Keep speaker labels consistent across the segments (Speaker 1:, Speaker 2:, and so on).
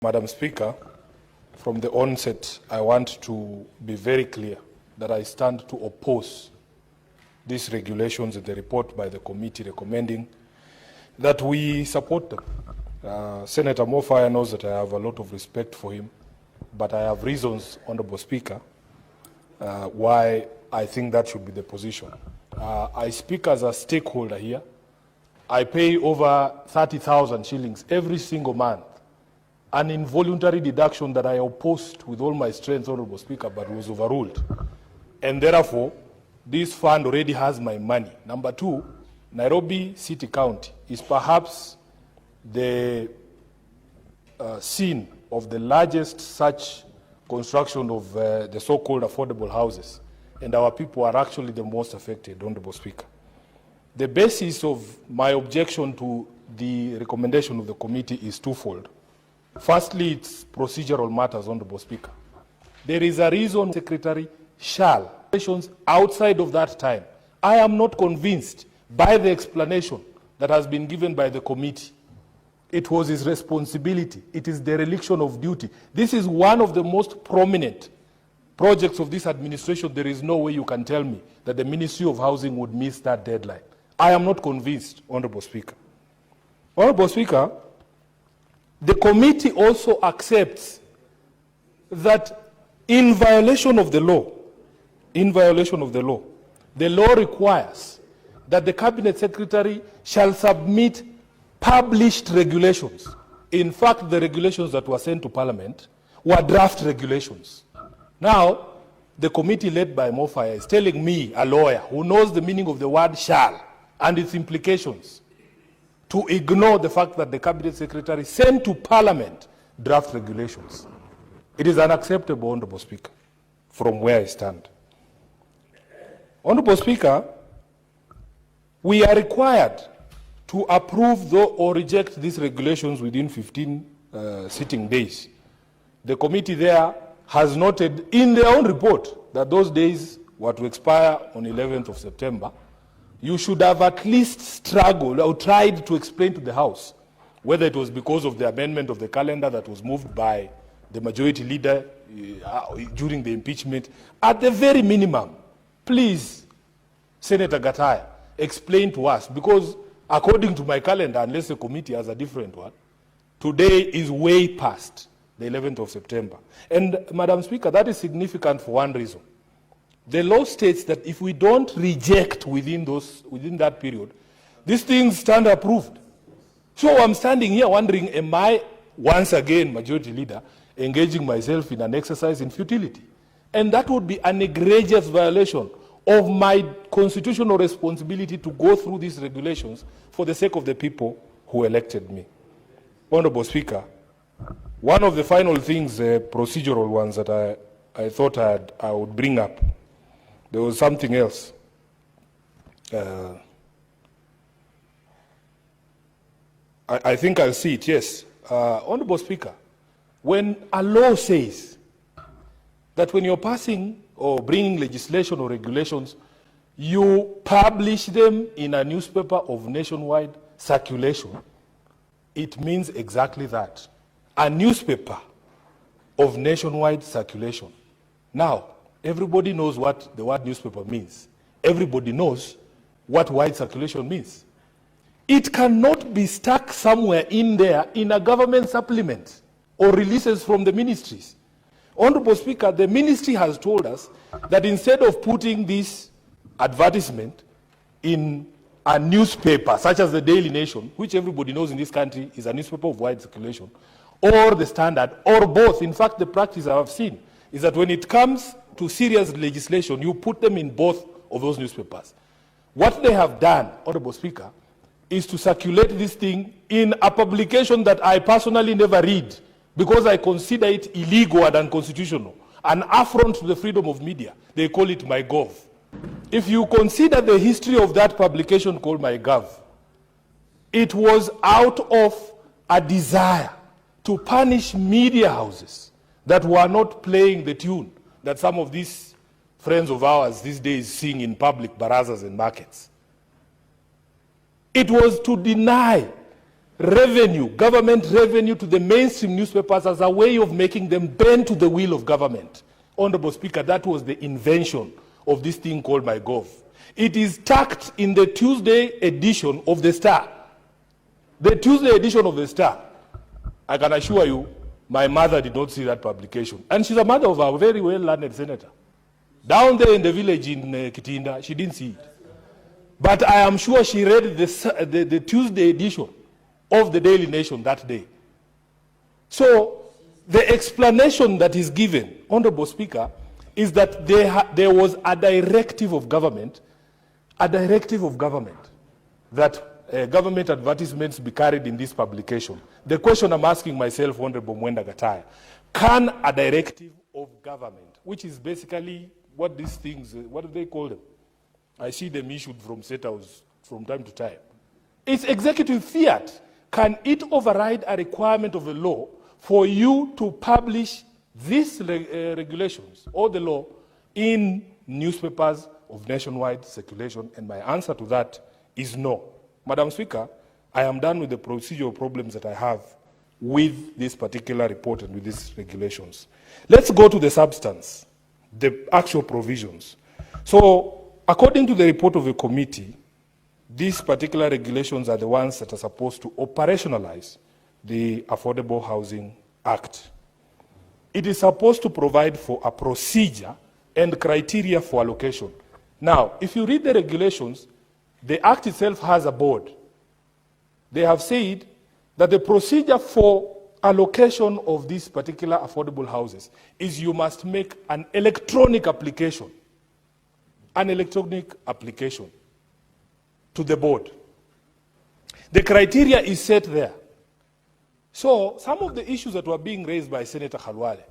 Speaker 1: Madam Speaker, from the onset, I want to be very clear that I stand to oppose these regulations in the report by the committee recommending that we support them. Senator Mofaya knows that I have a lot of respect for him, but I have reasons, Honorable Speaker, why I think that should be the position. I speak as a stakeholder here. I pay over 30,000 shillings every single month, an involuntary deduction that I opposed with all my strength, Honorable Speaker, but was overruled. And therefore, this fund already has my money. Number two, Nairobi City County is perhaps the scene of the largest such construction of the so-called affordable houses. And our people are actually the most affected, Honorable Speaker. The basis of my objection to the recommendation of the committee is twofold. Firstly, it's procedural matters, Honorable Speaker. There is a reason Secretary shall, outside of that time. I am not convinced by the explanation that has been given by the committee. It was his responsibility. It is dereliction of duty. This is one of the most prominent projects of this administration. There is no way you can tell me that the Ministry of Housing would miss that deadline. I am not convinced, Honorable Speaker. Honorable Speaker, the committee also accepts that in violation of the law, the law requires that the Cabinet Secretary shall submit published regulations. In fact, the regulations that were sent to Parliament were draft regulations. Now, the committee led by Mofaya is telling me, a lawyer who knows the meaning of the word shall and its implications, to ignore the fact that the Cabinet Secretary sent to Parliament draft regulations. It is unacceptable, Honorable Speaker, from where I stand. Honorable Speaker, we are required to approve or reject these regulations within 15 sitting days. The committee there has noted in their own report that those days were to expire on 11th of September. You should have at least struggled or tried to explain to the House whether it was because of the amendment of the calendar that was moved by the majority leader during the impeachment. At the very minimum, please, Senator Gataya, explain to us, because according to my calendar, unless the committee has a different one, today is way past the 11th of September. And, Madam Speaker, that is significant for one reason. The law states that if we don't reject within that period, these things stand approved. So I'm standing here wondering, am I, once again, majority leader, engaging myself in an exercise in futility? And that would be an egregious violation of my constitutional responsibility to go through these regulations for the sake of the people who elected me. Honorable Speaker, one of the final things, procedural ones that I thought I would bring up, there was something else. I think I'll see it, yes. Honorable Speaker, when a law says that when you're passing or bringing legislation or regulations, you publish them in a newspaper of nationwide circulation, it means exactly that. A newspaper of nationwide circulation. Now, everybody knows what the word newspaper means. Everybody knows what wide circulation means. It cannot be stuck somewhere in there in a government supplement or releases from the ministries. Honorable Speaker, the ministry has told us that instead of putting this advertisement in a newspaper such as the Daily Nation, which everybody knows in this country is a newspaper of wide circulation, or the Standard, or both, in fact, the practice I have seen is that when it comes to serious legislation, you put them in both of those newspapers. What they have done, Honorable Speaker, is to circulate this thing in a publication that I personally never read because I consider it illegal and unconstitutional, an affront to the freedom of media. They call it MyGov. If you consider the history of that publication called MyGov, it was out of a desire to punish media houses that were not playing the tune that some of these friends of ours these days sing in public barazas and markets. It was to deny revenue, government revenue to the mainstream newspapers as a way of making them bend to the will of government. Honorable Speaker, that was the invention of this thing called MyGov. It is tucked in the Tuesday edition of the Star. The Tuesday edition of the Star. I can assure you, my mother did not see that publication. And she's a mother of a very well-learned senator. Down there in the village in Kitinda, she didn't see it. But I am sure she read the Tuesday edition of the Daily Nation that day. So the explanation that is given, Honorable Speaker, is that there was a directive of government that government advertisements be carried in this publication. The question I'm asking myself, Honorable Mwenda Gataya, can a directive of government, which is basically what these things, what do they call them? I see them issued from State House from time to time. It's executive fiat. Can it override a requirement of the law for you to publish these regulations or the law in newspapers of nationwide circulation? And my answer to that is no. Madam Speaker, I am done with the procedural problems that I have with this particular report and with these regulations. Let's go to the substance, the actual provisions. So, according to the report of the committee, these particular regulations are the ones that are supposed to operationalize the Affordable Housing Act. It is supposed to provide for a procedure and criteria for allocation. Now, if you read the regulations, the Act itself has a board. They have said that the procedure for allocation of these particular affordable houses is you must make an electronic application. An electronic application to the board. The criteria is set there. So some of the issues that were being raised by Senator Khalwale,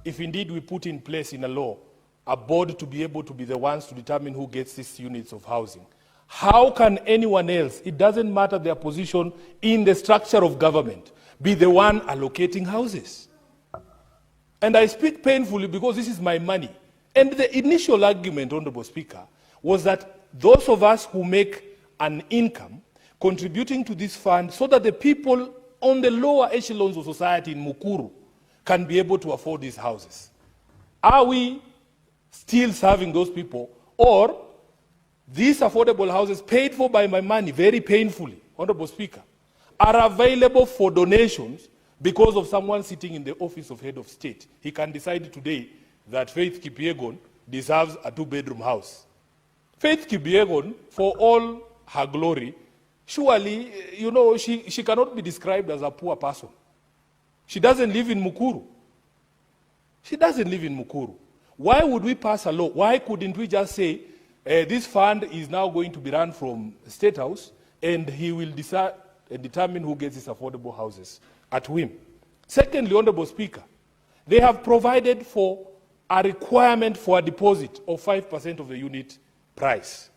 Speaker 1: if indeed we put in place in a law a board to be able to be the ones to determine who gets these units of housing, how can anyone else, it doesn't matter their position in the structure of government, be the one allocating houses? And I speak painfully because this is my money. And the initial argument, Honorable Speaker, was that those of us who make an income contributing to this fund so that the people on the lower echelons of society in Mukuru can be able to afford these houses. Are we still serving those people, or these affordable houses paid for by my money very painfully, Honorable Speaker, are available for donations because of someone sitting in the office of head of state? He can decide today that Faith Kipyegon deserves a 2-bedroom house. Faith Kipyegon, for all her glory, surely, you know, she cannot be described as a poor person. She doesn't live in Mukuru. She doesn't live in Mukuru. Why would we pass a law? Why couldn't we just say, this fund is now going to be run from State House, and he will decide and determine who gets these affordable houses at whim? Secondly, Honorable Speaker, they have provided for a requirement for a deposit of 5% of the unit price.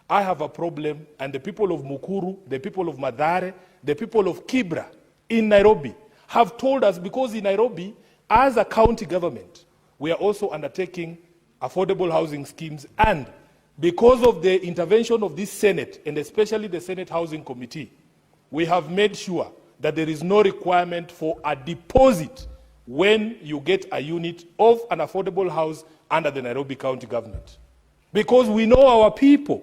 Speaker 1: I have a problem, and the people of Mukuru, the people of Mathare, the people of Kibra in Nairobi have told us, because in Nairobi, as a county government, we are also undertaking affordable housing schemes, and because of the intervention of this Senate, and especially the Senate Housing Committee, we have made sure that there is no requirement for a deposit when you get a unit of an affordable house under the Nairobi County government. Because we know our people,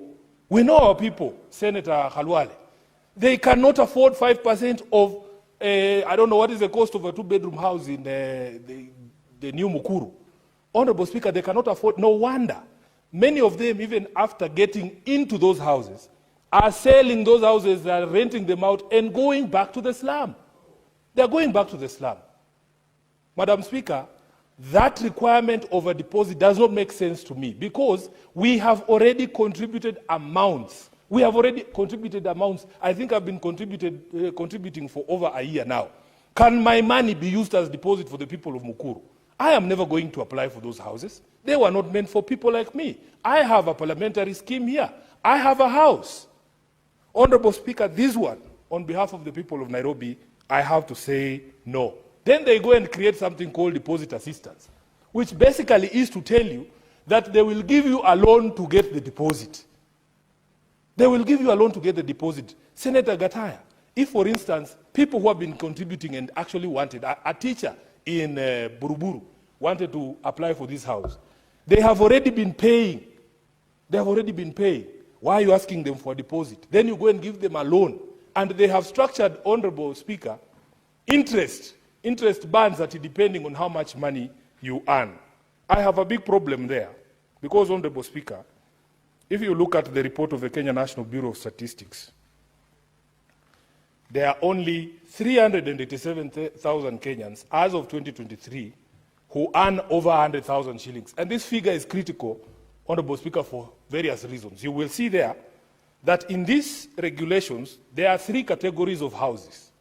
Speaker 1: Senator Khalwale, they cannot afford 5% of, I don't know what is the cost of a 2-bedroom house in the new Mukuru. Honorable Speaker, they cannot afford. No wonder many of them, even after getting into those houses, are selling those houses, are renting them out and going back to the slum. They are going back to the slum. Madam Speaker, that requirement of a deposit does not make sense to me, because we have already contributed amounts. I think I've been contributing for over a year now. Can my money be used as deposit for the people of Mukuru? I am never going to apply for those houses. They were not meant for people like me. I have a parliamentary scheme here. I have a house. Honorable Speaker, this one, on behalf of the people of Nairobi, I have to say no. Then they go and create something called deposit assistance, which basically is to tell you that they will give you a loan to get the deposit. They will give you a loan to get the deposit. Senator Gataya, If, for instance, people who have been contributing and actually wanted, a teacher in Buruburu wanted to apply for this house, they have already been paying. They have already been paying. Why are you asking them for a deposit? Then you go and give them a loan. And they have structured, Honorable Speaker, interest bands that depending on how much money you earn. I have a big problem there because, Honorable Speaker, if you look at the report of the Kenya National Bureau of Statistics, there are only 387,000 Kenyans as of 2023 who earn over 100,000 shillings. And this figure is critical, Honorable Speaker, for various reasons. You will see there that in these regulations, there are 3 categories of houses.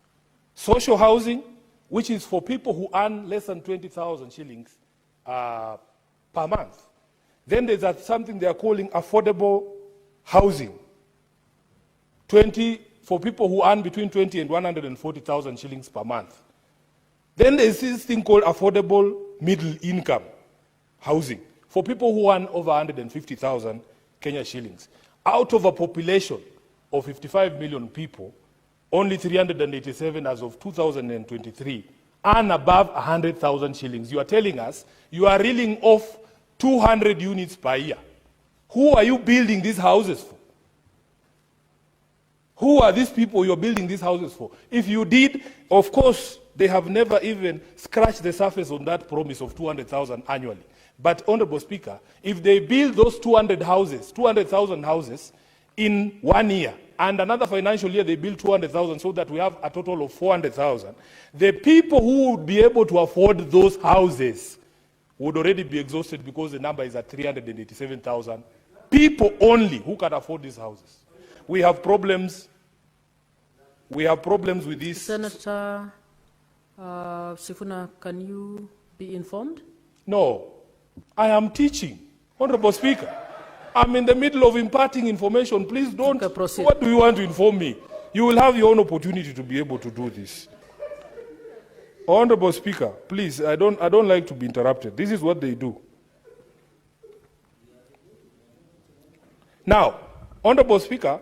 Speaker 1: Social housing, which is for people who earn less than 20,000 shillings per month. Then there's something they are calling affordable housing, for people who earn between 20 and 140,000 shillings per month. Then there's this thing called affordable middle income housing, for people who earn over 150,000 Kenya shillings. Out of a population of 55 million people, only 387 as of 2023 earn above 100,000 shillings. You are telling us you are reeling off 200 units per year. Who are you building these houses for? Who are these people you're building these houses for? If you did, of course, they have never even scratched the surface on that promise of 200,000 annually. But, Honorable Speaker, if they build those 200,000 houses in 1 year, and another financial year they build 200,000 so that we have a total of 400,000, the people who would be able to afford those houses would already be exhausted because the number is at 387,000 people only who can afford these houses. We have problems. We have problems with this.
Speaker 2: Senator Sifuna, can you be informed?
Speaker 1: No, I am teaching, Honorable Speaker. I'm in the middle of imparting information. Please don't.
Speaker 2: Okay, proceed.
Speaker 1: What do you want to inform me? You will have your own opportunity to be able to do this. Honorable Speaker, please, I don't like to be interrupted. This is what they do. Now, Honorable Speaker,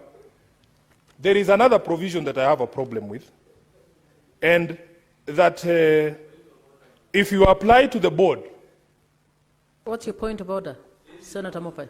Speaker 1: there is another provision that I have a problem with, and that if you apply to the board.
Speaker 2: What's your point of order, Senator Mopai?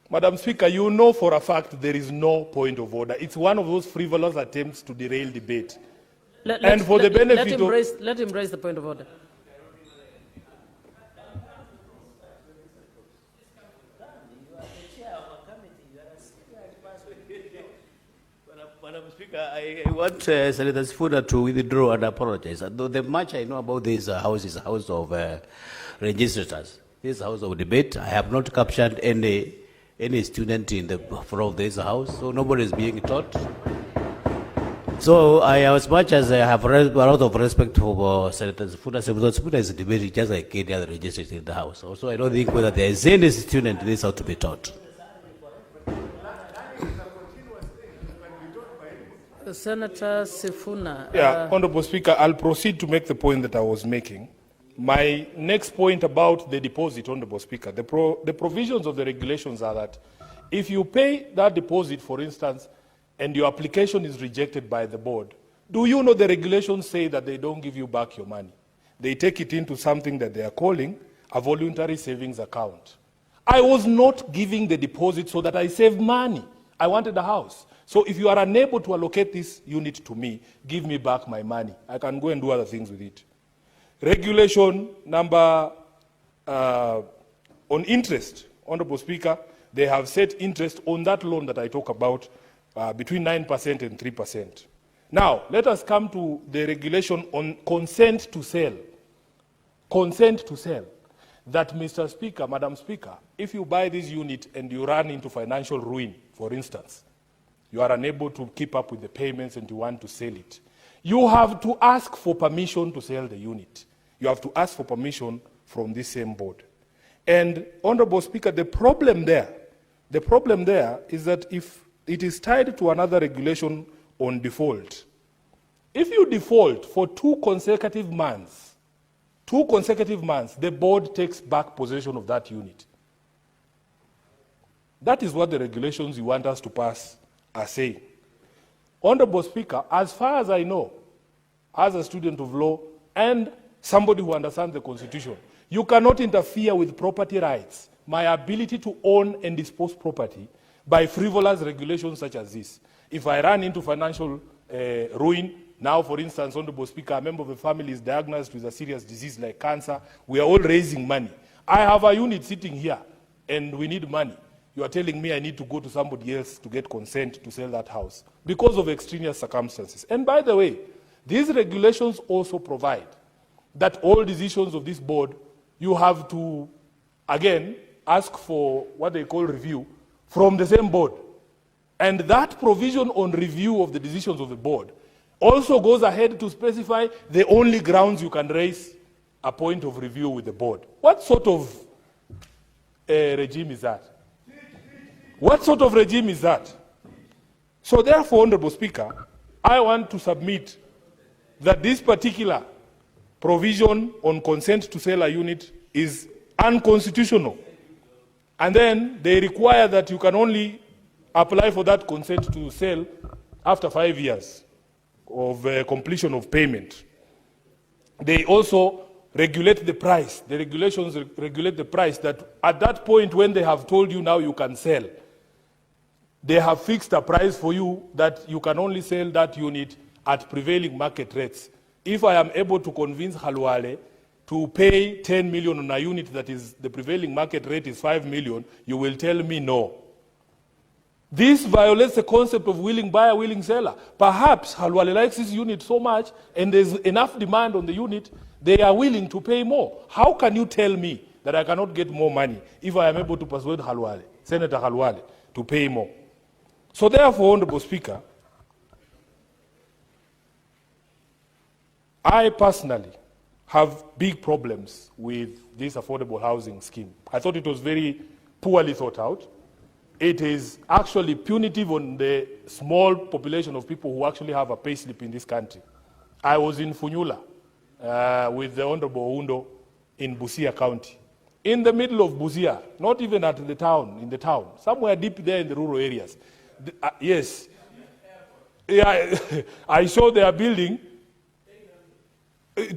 Speaker 1: Madam Speaker, you know for a fact there is no point of order. It's one of those frivolous attempts to derail debate.
Speaker 2: Let him raise the point of order.
Speaker 3: Madam Speaker, I want Senator Sifuna to withdraw and apologize. Though the much I know about this house is a house of registrators. This house of debate. I have not captured any student in the front of this house, so nobody is being taught. So I, as much as I have a lot of respect for Senator Sifuna is debating just like any other registrators in the house. Also, I don't think whether there is any student in this house to be taught.
Speaker 2: Senator Sifuna.
Speaker 1: Yeah, Honorable Speaker, I'll proceed to make the point that I was making. My next point about the deposit, Honorable Speaker, the provisions of the regulations are that if you pay that deposit, for instance, and your application is rejected by the board, do you know the regulations say that they don't give you back your money? They take it into something that they are calling a voluntary savings account. I was not giving the deposit so that I save money. I wanted a house. So if you are unable to allocate this unit to me, give me back my money. I can go and do other things with it. Regulation number on interest, Honorable Speaker, they have set interest on that loan that I talk about between 9% and 3%. Now, let us come to the regulation on consent to sell. Consent to sell. That, Mr. Speaker, Madam Speaker, if you buy this unit and you run into financial ruin, for instance, you are unable to keep up with the payments and you want to sell it, you have to ask for permission to sell the unit. You have to ask for permission from this same board. And, Honorable Speaker, the problem there The problem there is that if it is tied to another regulation on default, if you default for 2 consecutive months, the board takes back possession of that unit. That is what the regulations you want us to pass are saying. Honorable Speaker, as far as I know, as a student of law and somebody who understands the Constitution, you cannot interfere with property rights, my ability to own and dispose property, by frivolous regulations such as this. If I run into financial ruin, now, for instance, Honorable Speaker, a member of the family is diagnosed with a serious disease like cancer, we are all raising money. I have a unit sitting here, and we need money. You are telling me I need to go to somebody else to get consent to sell that house because of extraneous circumstances. And by the way, these regulations also provide that all decisions of this board, you have to, again, ask for what they call review from the same board. And that provision on review of the decisions of the board also goes ahead to specify the only grounds you can raise a point of review with the board. What sort of regime is that? What sort of regime is that? So therefore, Honorable Speaker, I want to submit that this particular provision on consent to sell a unit is unconstitutional. And then they require that you can only apply for that consent to sell after 5 years of completion of payment. They also regulate the price. The regulations regulate the price that at that point when they have told you now you can sell, they have fixed a price for you that you can only sell that unit at prevailing market rates. If I am able to convince Halwale to pay 10 million on a unit that is the prevailing market rate is 5 million, you will tell me no. This violates the concept of willing buyer, willing seller. Perhaps Halwale likes this unit so much and there's enough demand on the unit, they are willing to pay more. How can you tell me that I cannot get more money if I am able to persuade Halwale, Senator Halwale, to pay more? So therefore, Honorable Speaker, I personally have big problems with this affordable housing scheme. I thought it was very poorly thought out. It is actually punitive on the small population of people who actually have a payslip in this country. I was in Funyula with the Honorable Oundo in Busia County. In the middle of Busia, not even at the town, in the town, somewhere deep there in the rural areas. Yes. Yeah, I saw they are building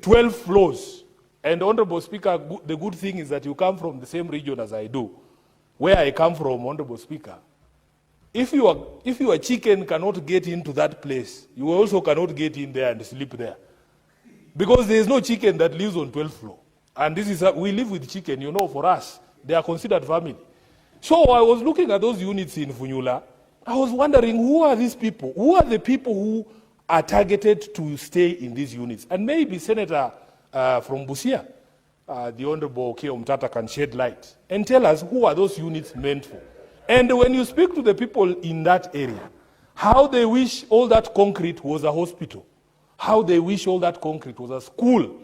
Speaker 1: 12 floors. And Honorable Speaker, the good thing is that you come from the same region as I do. Where I come from, Honorable Speaker, if your chicken cannot get into that place, you also cannot get in there and sleep there. Because there is no chicken that lives on 12th floor. And this is, we live with chicken, you know, for us. They are considered family. So I was looking at those units in Funyula. I was wondering, who are these people? Who are the people who are targeted to stay in these units? And maybe Senator from Busia, the Honorable K. Omtata, can shed light and tell us who are those units meant for. And when you speak to the people in that area, how they wish all that concrete was a hospital, how they wish all that concrete was a school,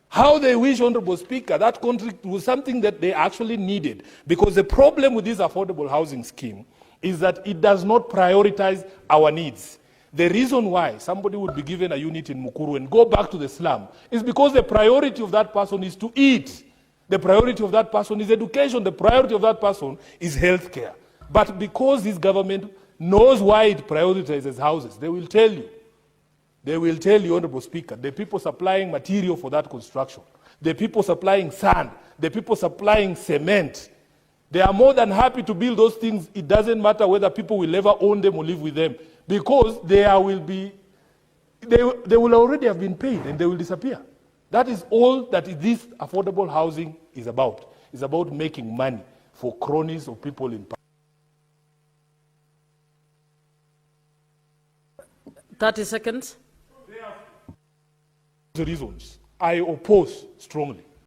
Speaker 1: how they wish, Honorable Speaker, that concrete was something that they actually needed. Because the problem with this affordable housing scheme is that it does not prioritize our needs. The reason why somebody would be given a unit in Mukuru and go back to the slum is because the priority of that person is to eat. The priority of that person is education. The priority of that person is healthcare. But because this government knows why it prioritizes houses, they will tell you. They will tell you, Honorable Speaker, the people supplying material for that construction, the people supplying sand, the people supplying cement, they are more than happy to build those things. It doesn't matter whether people will ever own them or live with them. Because they will already have been paid and they will disappear. That is all that this affordable housing is about. It's about making money for cronies of people in power.
Speaker 2: 30 seconds.
Speaker 1: The reasons I oppose strongly